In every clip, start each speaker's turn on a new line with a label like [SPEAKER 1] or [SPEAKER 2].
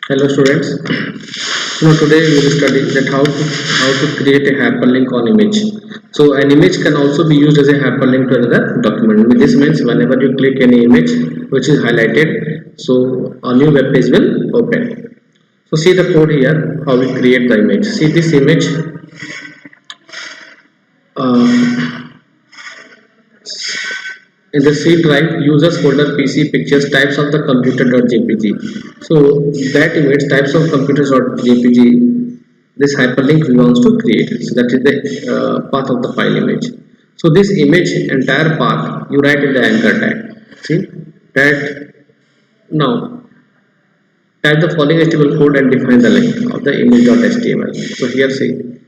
[SPEAKER 1] Hello students. Today we will study that how to create a hyperlink on image. So an image can also be used as a hyperlink to another document. This means whenever you click any image which is highlighted, so a new web page will open. So see the code here how we create the image. See this image. Uh, in the C drive, users folder PC pictures types of the computer.jpg. So that image types of computers.jpg, this hyperlink we want to create. So that is the path of the file image. So this image entire path you write in the anchor tag. See that now type the following HTML code and define the link of the image.html. So here see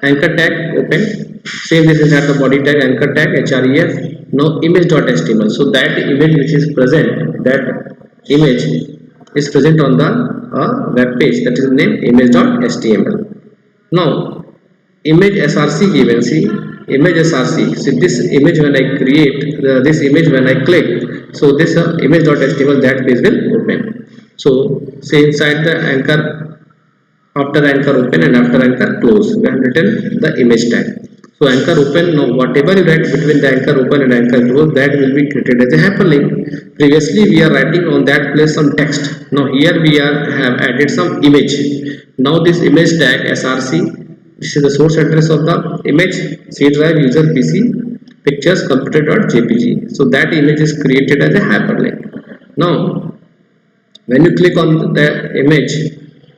[SPEAKER 1] anchor tag open, same this is at the body tag anchor tag href, now image.html. So that image which is present, that image is present on the web page, that is named image.html. Now image src given, see image src. See this image when I create this image when I click, so this image.html, that page will open. So say inside the anchor, after anchor open and after anchor close, we have written the image tag. So anchor open, now whatever you write between the anchor open and anchor close, that will be created as a hyperlink. Previously we are writing on that place some text, now here we have added some image. Now this image tag src, this is the source address of the image, C drive user PC pictures computer.jpg. so that image is created as a hyperlink. Now when you click on the image,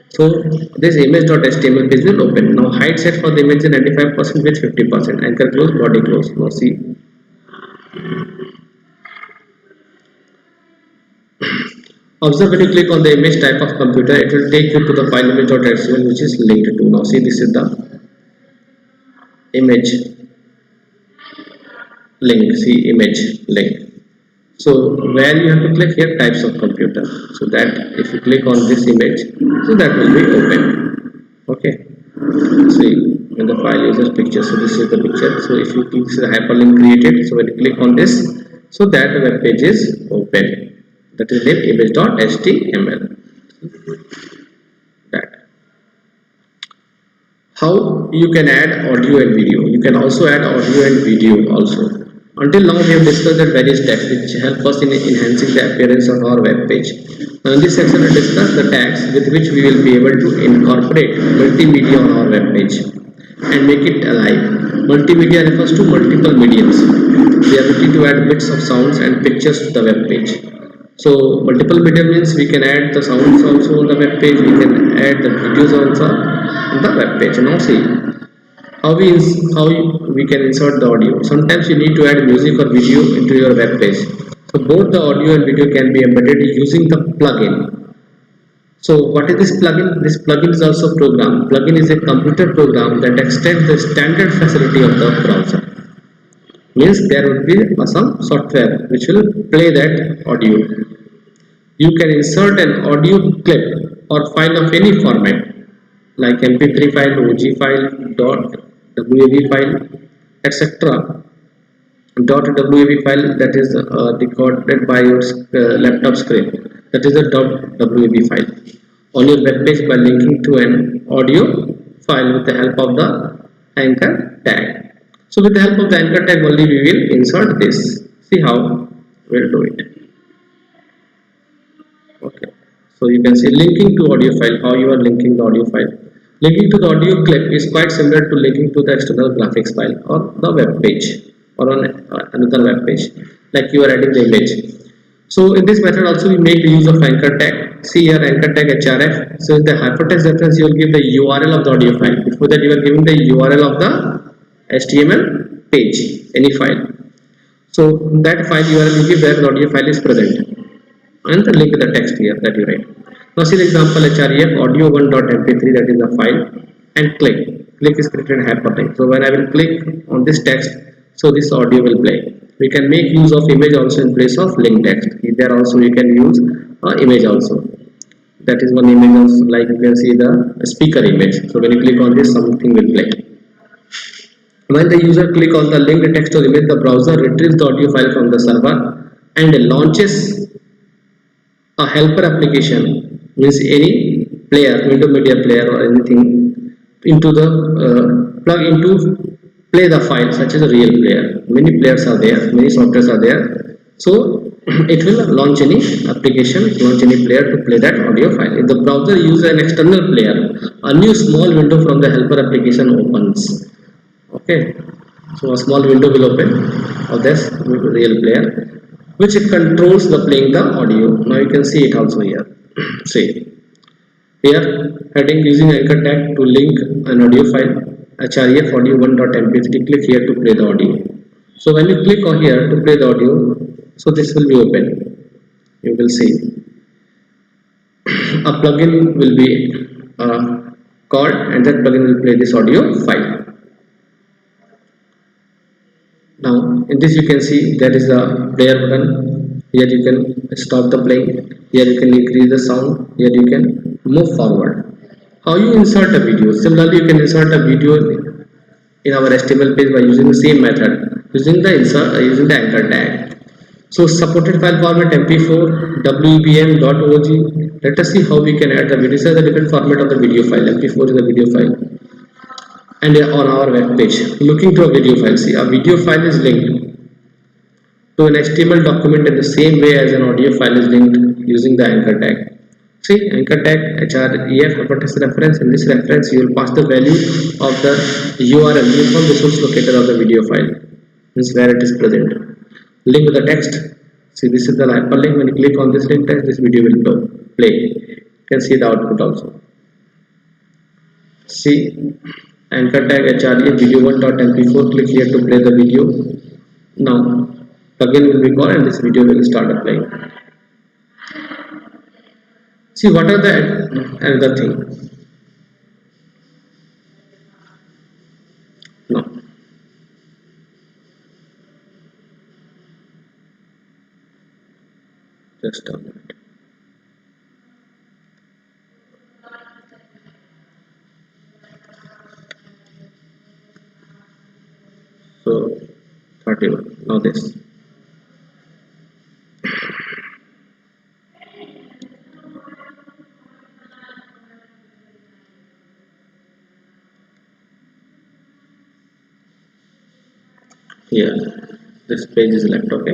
[SPEAKER 1] so this image.html page will open. Now height set for the image is 95% with 50%. Anchor close, body close. Now see. Observe when you click on the image type of computer, it will take you to the file image.html which is linked to. Now see, this is the image link. See image link. So where you have to click here, types of computer, so that if you click on this image, so that will be open. Okay, see in the file users picture, so this is the picture. So if you click the hyperlink created, so when you click on this, so that web page is open, that is named image.html. that how you can add audio and video. You can also add audio and video also. Until now we have discussed that various tags which help us in enhancing the appearance of our web page. Now in this section we will discuss the tags with which we will be able to incorporate multimedia on our web page and make it alive. Multimedia refers to multiple mediums, the ability to add bits of sounds and pictures to the web page. So multiple media means we can add the sounds also on the web page, we can add the videos also on the web page. Now see how we can insert the audio. Sometimes you need to add music or video into your web page. So both the audio and video can be embedded using the plugin. So what is this plugin? This plugin is also a program. Plugin is a computer program that extends the standard facility of the browser. Means there will be some software which will play that audio. You can insert an audio clip or file of any format like MP3 file, OG file, .wav file, etc. .wav file that is recorded by your laptop screen, that is a .wav file on your web page by linking to an audio file with the help of the anchor tag. So with the help of the anchor tag only we will insert this. See how we'll do it. Okay, so you can see linking to audio file, how you are linking the audio file. Linking to the audio clip is quite similar to linking to the external graphics file or the web page or on another web page, like you are adding the image. So in this method also we make use of anchor tag. See here anchor tag href. So in the hypertext reference you will give the URL of the audio file. Before that you are giving the URL of the HTML page, any file. So that file URL will give where the audio file is present and the link to the text here that you write. Now see the example href audio1.mp3, that is the file, and click is created hyperlink. So when I will click on this text, so this audio will play. We can make use of image also in place of link text. There also you can use image also. That is one image also, like you can see the speaker image. So when you click on this, something will play. When the user click on the linked text or image, the browser retrieves the audio file from the server and launches a helper application means any player, window media player or anything, into the plug into play the file such as a real player. Many players are there, many softwares are there, so it will launch any application, launch any player to play that audio file. If the browser uses an external player, a new small window from the helper application opens. Okay, so a small window will open of this real player, which controls the playing the audio. Now you can see it also here. See here, heading using anchor tag to link an audio file, href audio 1.mp3. Click here to play the audio. So when you click on here to play the audio, so this will be open. You will see a plugin will be called, and that plugin will play this audio file. Now in this you can see there is a player button. Here you can stop the playing. Here you can increase the sound. Here you can move forward. How you insert a video? Similarly, you can insert a video in our HTML page by using the same method, using the using the anchor tag. So supported file format MP4, WEBM.org. Let us see how we can add the video. This is the different format of the video file. MP4 is a video file. And on our web page, looking to a video file, see a video file is linked to an HTML document in the same way as an audio file is linked using the anchor tag. See, anchor tag href hypertext reference. In this reference, you will pass the value of the URL, uniform resource locator of the video file, means where it is present. Link with the text. See, this is the hyperlink. When you click on this link text, this video will play. You can see the output also. See, anchor tag href video1.mp4. Click here to play the video. Now plugin will be called and this video will start playing. See, what are the another thing? No. Just a minute. So 31. Now this. Here, this page is left. Okay.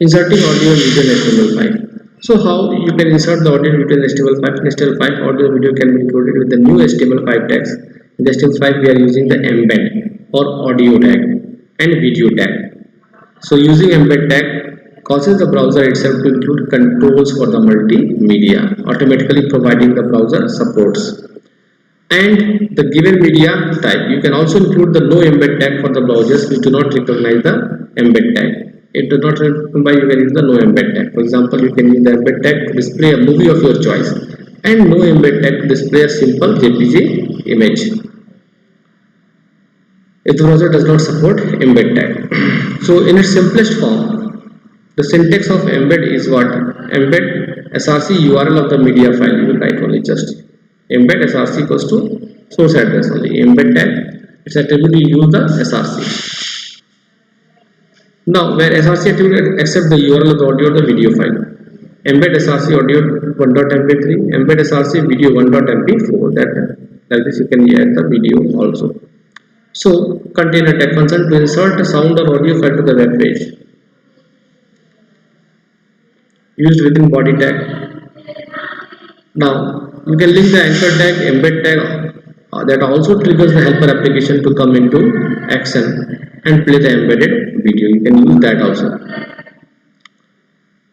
[SPEAKER 1] Inserting audio and video in HTML file. So how you can insert the audio and video in HTML5? In HTML5, audio and video can be included with the new HTML5 tags. In the HTML5, we are using the embed or audio tag and video tag. So using embed tag causes the browser itself to include controls for the multimedia, automatically providing the browser supports. And the given media type, you can also include the no embed tag for the browsers which do not recognize the embed tag. It does not recognize, you can use the no embed tag. For example, you can use the embed tag to display a movie of your choice, and no embed tag to display a simple JPG image if the browser does not support embed tag. So in its simplest form, the syntax of embed is what? Embed src URL of the media file. You will write only just embed src equals to source address only. Embed tag, its attribute you use the src. Now where src attribute accept the URL of the audio or the video file. Embed src audio 1.mp3, embed src video 1.mp4. That like this you can add the video also. So container tag function to insert a sound or audio file to the web page. Used within body tag. Now you can link the anchor tag, embed tag, that also triggers the helper application to come into action and play the embedded video. You can use that also.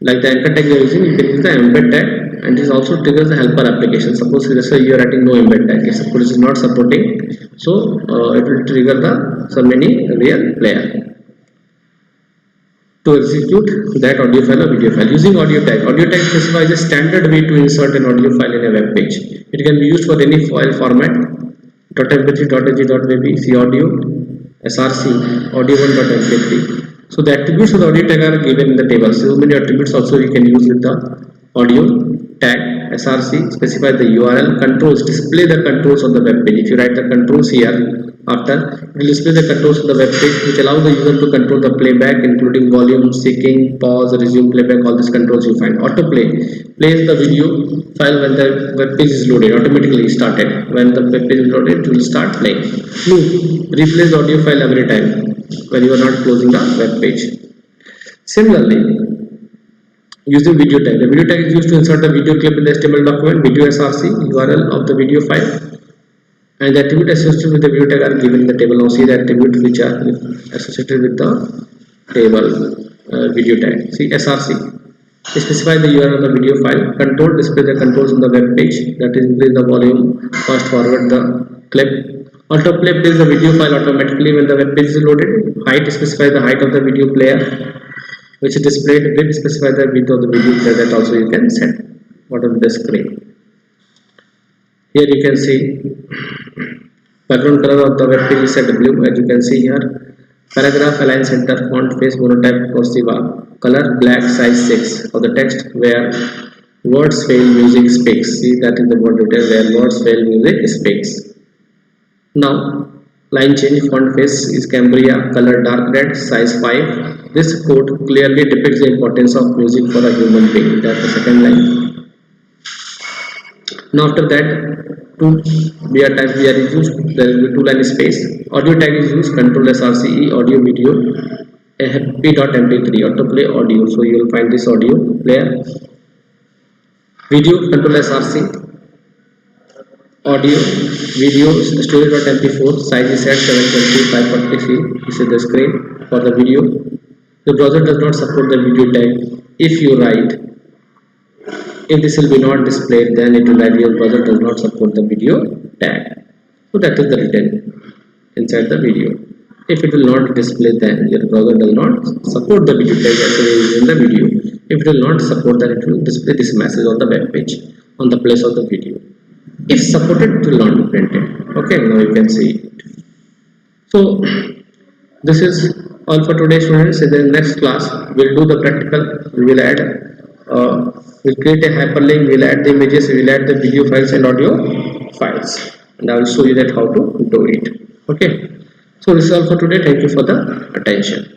[SPEAKER 1] Like the anchor tag you are using, you can use the embed tag, and this also triggers the helper application. Suppose you are writing no embed tag, if suppose it is not supporting, so it will trigger the so many real player to execute that audio file or video file. Using audio tag. Audio tag specifies a standard way to insert an audio file in a web page. It can be used for any file format: .mp3, .ag, .web, audio, src, audio 1.mp3. So the attributes of the audio tag are given in the table. So many attributes also you can use with the audio tag. src specify the URL, controls, display the controls on the web page. If you write the controls here, After, it will display the controls of the web page, which allow the user to control the playback, including volume, seeking, pause, resume playback. All these controls you find. Autoplay plays the video file when the web page is loaded. Automatically started when the web page is loaded, it will start playing. Loop replays the audio file every time when you are not closing the web page. Similarly, using video tag. The video tag is used to insert a video clip in the HTML document, video src, URL of the video file, and the attribute associated with the video tag are given in the table. Now see the attribute which are associated with the table video tag. See src. Specify the URL of the video file. Control display the controls on the web page. That is increase the volume, fast forward the clip. Autoplay plays the video file automatically when the web page is loaded. Height specify the height of the video player, which is displayed. Width specify the width of the video player. That also you can set bottom of the screen. Here you can see background color of the web page is set blue, as you can see here. Paragraph align center, font face monotype cursiva, color black, size 6 of the text where words fail music speaks. See, that is the word detail where words fail music speaks. Now line change, font face is Cambria, color dark red, size 5. This quote clearly depicts the importance of music for a human being. That's the second line. Now after that, two BR types BR is used. There will be two line space. Audio tag is used. Control srce, audio video, happy.mp3, autoplay audio. So you will find this audio player. Video, control src, audio, video, storage.mp4, size is set 720 540c. This is the screen for the video. The browser does not support the video tag. If you write, if this will be not displayed, then it will write your browser does not support the video tag. So that is the written inside the video. If it will not display, then your browser does not support the video tag as it is in the video. If it will not support, then it will display this message on the web page on the place of the video. If supported, it will not be printed. Okay, now you can see it. So this is all for today, students. In the next class, we'll do the practical. We will add, we'll create a hyperlink. We'll add the images. We'll add the video files and audio files, and I will show you that how to do it. Okay. So this is all for today. Thank you for the attention.